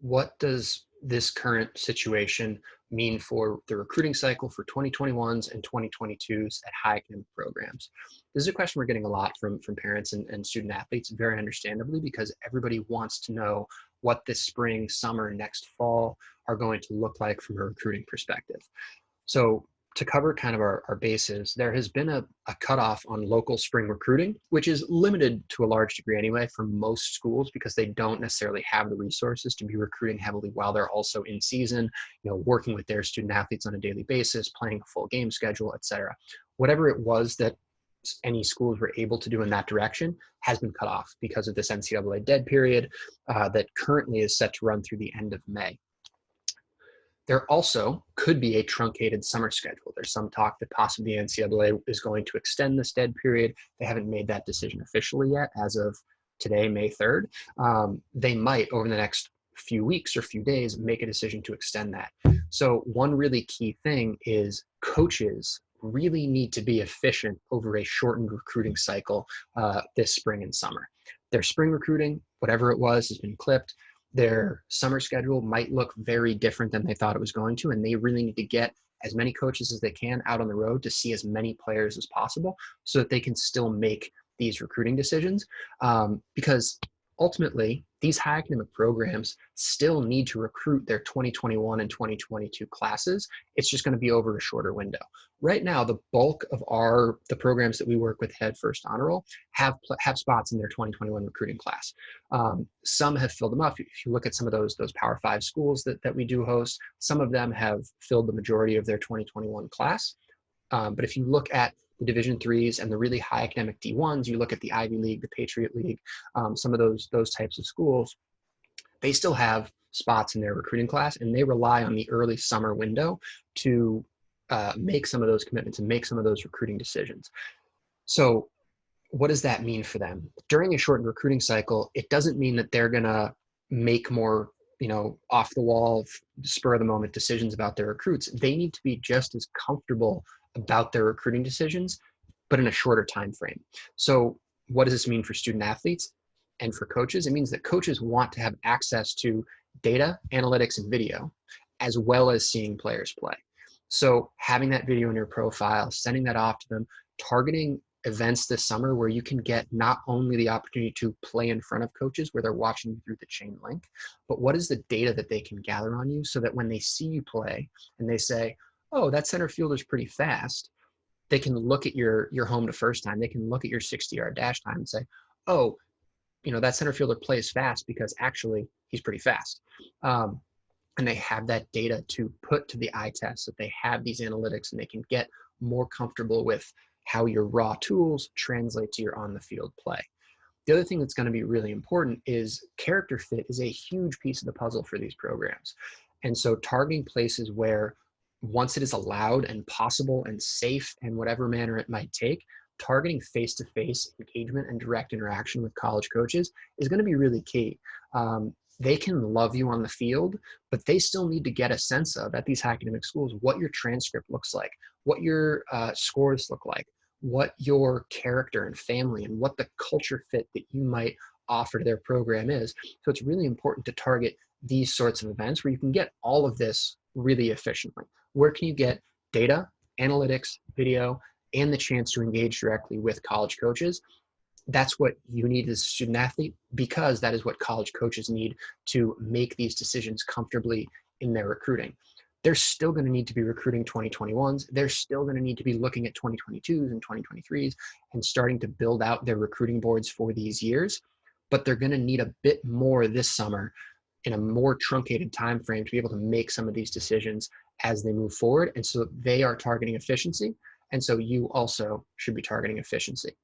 what does this current situation mean for the recruiting cycle for 2021s and 2022s at high academic programs? This is a question we're getting a lot from parents and student athletes, very understandably, because everybody wants to know what this spring, summer, next fall are going to look like from a recruiting perspective. So to cover kind of our bases, there has been a cutoff on local spring recruiting, which is limited to a large degree anyway for most schools because they don't necessarily have the resources to be recruiting heavily while they're also in season, working with their student athletes on a daily basis, playing a full game schedule, et cetera. Whatever it was that any schools were able to do in that direction has been cut off because of this NCAA dead period that currently is set to run through the end of May. There also could be a truncated summer schedule. There's some talk that possibly the NCAA is going to extend this dead period. They haven't made that decision officially yet as of today, May 3rd. They might, over the next few weeks or few days, make a decision to extend that. So one really key thing is coaches really need to be efficient over a shortened recruiting cycle this spring and summer. Their spring recruiting, whatever it was, has been clipped. Their summer schedule might look very different than they thought it was going to, and they really need to get as many coaches as they can out on the road to see as many players as possible so that they can still make these recruiting decisions. Because ultimately, these high academic programs still need to recruit their 2021 and 2022 classes. It's just going to be over a shorter window. Right now, the bulk of the programs that we work with Head First Honor Roll have spots in their 2021 recruiting class. Some have filled them up. If you look at some of those Power 5 schools that we do host, some of them have filled the majority of their 2021 class. But if you look at the Division threes and the really high academic D1s, you look at the Ivy League, the Patriot League, some of those types of schools, they still have spots in their recruiting class, and they rely on the early summer window to make some of those commitments and make some of those recruiting decisions. So what does that mean for them? During a shortened recruiting cycle, it doesn't mean that they're going to make more off the wall, spur of the moment decisions about their recruits. They need to be just as comfortable about their recruiting decisions, but in a shorter time frame. So what does this mean for student athletes and for coaches? It means that coaches want to have access to data, analytics, and video, as well as seeing players play. So having that video in your profile, sending that off to them, targeting events this summer where you can get not only the opportunity to play in front of coaches where they're watching you through the chain link, but what is the data that they can gather on you so that when they see you play and they say, oh, that center fielder's pretty fast, they can look at your home to first time. They can look at your 60-yard dash time and say, oh, that center fielder plays fast because actually he's pretty fast. And they have that data to put to the eye test, that they have these analytics and they can get more comfortable with how your raw tools translate to your on-the-field play. The other thing that's going to be really important is character fit is a huge piece of the puzzle for these programs. And so targeting places where once it is allowed and possible and safe in whatever manner it might take, targeting face-to-face engagement and direct interaction with college coaches is going to be really key. They can love you on the field, but they still need to get a sense of, at these high academic schools, what your transcript looks like, what your scores look like, what your character and family and what the culture fit that you might offer to their program is. So it's really important to target these sorts of events where you can get all of this really efficiently. Where can you get data, analytics, video, and the chance to engage directly with college coaches? That's what you need as a student athlete, because that is what college coaches need to make these decisions comfortably in their recruiting. They're still going to need to be recruiting 2021s. They're still going to need to be looking at 2022s and 2023s and starting to build out their recruiting boards for these years. But they're going to need a bit more this summer in a more truncated time frame to be able to make some of these decisions as they move forward. And so they are targeting efficiency. And so you also should be targeting efficiency.